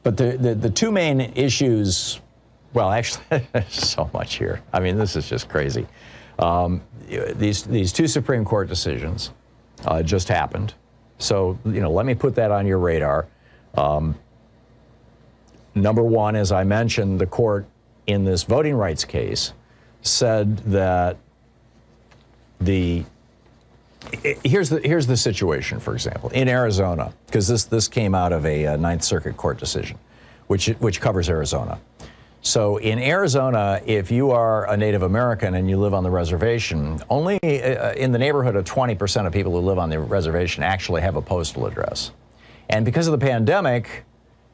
But the two main issues, well, actually, there's so much here. I mean, this is just crazy. These two Supreme Court decisions just happened. So, let me put that on your radar. Number one, as I mentioned, the court in this voting rights case said that here's the situation, for example, in Arizona, because this came out of a Ninth Circuit Court decision, which covers Arizona. So in Arizona, if you are a Native American and you live on the reservation, only in the neighborhood of 20% of people who live on the reservation actually have a postal address. And because of the pandemic,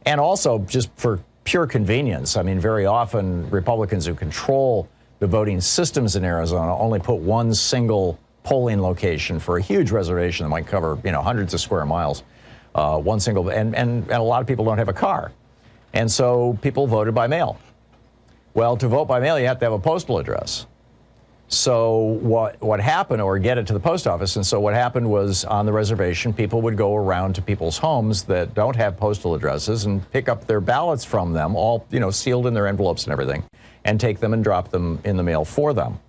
and also just for pure convenience, I mean, very often Republicans who control the voting systems in Arizona only put one single polling location for a huge reservation that might cover, hundreds of square miles. One single, and a lot of people don't have a car. And so people voted by mail. Well, to vote by mail, you have to have a postal address. So what happened, or get it to the post office, and so what happened was on the reservation, people would go around to people's homes that don't have postal addresses and pick up their ballots from them, all, sealed in their envelopes and everything, and take them and drop them in the mail for them,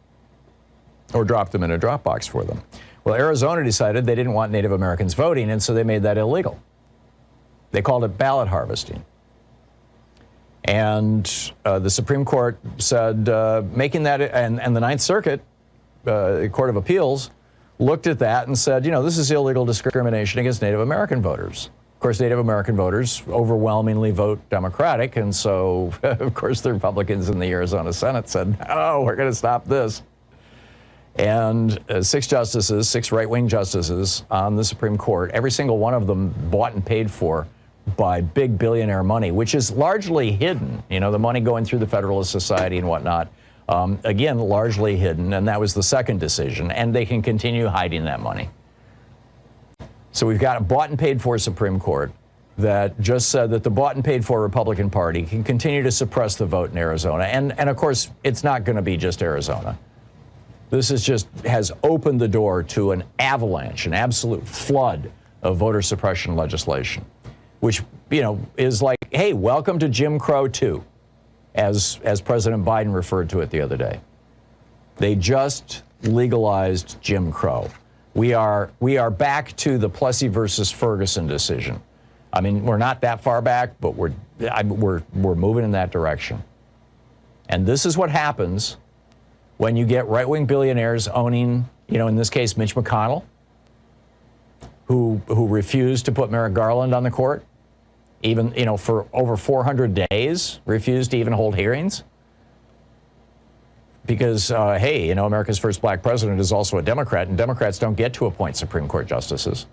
or drop them in a drop box for them. Well, Arizona decided they didn't want Native Americans voting, and so they made that illegal. They called it ballot harvesting. And the Supreme Court said, making that, and the Ninth Circuit, the Court of Appeals, looked at that and said, this is illegal discrimination against Native American voters. Of course, Native American voters overwhelmingly vote Democratic, and so, of course, the Republicans in the Arizona Senate said, oh, we're going to stop this. And six right-wing justices on the Supreme Court, every single one of them bought and paid for by big billionaire money, which is largely hidden. The money going through the Federalist Society and whatnot, again, largely hidden, and that was the second decision, and they can continue hiding that money. So we've got a bought and paid for Supreme Court that just said that the bought and paid for Republican Party can continue to suppress the vote in Arizona. And of course, it's not going to be just Arizona. This has opened the door to an avalanche, an absolute flood of voter suppression legislation, which, is like, hey, welcome to Jim Crow 2, as President Biden referred to it the other day. They just legalized Jim Crow. We are back to the Plessy versus Ferguson decision. I mean, we're not that far back, but we're moving in that direction. And this is what happens when you get right-wing billionaires owning, in this case, Mitch McConnell, who refused to put Merrick Garland on the court, even, for over 400 days, refused to even hold hearings. Because, hey, America's first black president is also a Democrat, and Democrats don't get to appoint Supreme Court justices.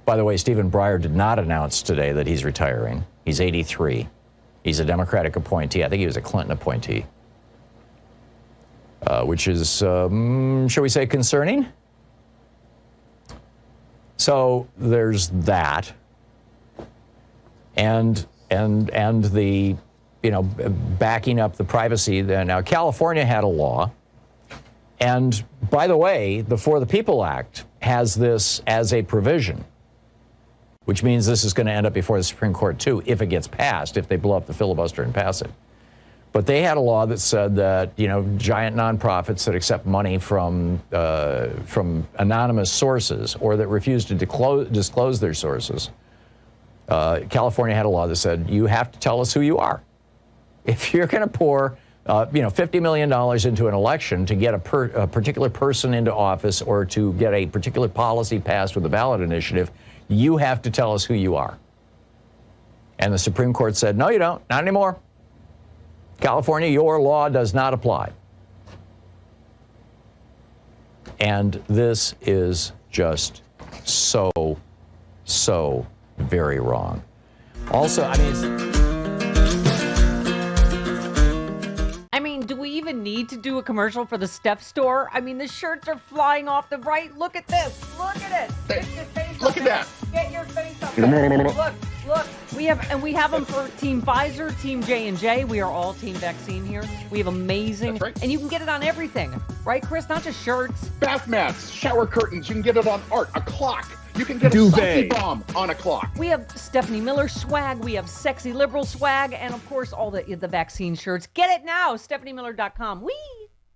By the way, Stephen Breyer did not announce today that he's retiring. He's 83. He's a Democratic appointee. I think he was a Clinton appointee, which is, shall we say, concerning? So there's that. And the, backing up the privacy. Now, California had a law. And by the way, the For the People Act has this as a provision, which means this is going to end up before the Supreme Court, too, if it gets passed, if they blow up the filibuster and pass it. But they had a law that said that, giant nonprofits that accept money from anonymous sources or that refuse to disclose their sources, California had a law that said you have to tell us who you are. If you're going to pour, $50 million into an election to get a particular person into office or to get a particular policy passed with a ballot initiative, you have to tell us who you are. And the Supreme Court said, no, you don't, not anymore. California, your law does not apply. And this is just so very wrong. Also, do we even need to do a commercial for the Step Store? The shirts are flying off the right. Look at this. Look at it. that. Get your face up. Look. We have them for Team Pfizer, Team J&J. We are all Team Vaccine here. We have amazing. That's right. And you can get it on everything. Right, Chris? Not just shirts. Bath mats, shower curtains. You can get it on art, a clock. You can get Duvet. a sake bomb on a clock. We have Stephanie Miller swag. We have Sexy Liberal swag. And, of course, all the vaccine shirts. Get it now. StephanieMiller.com. Whee!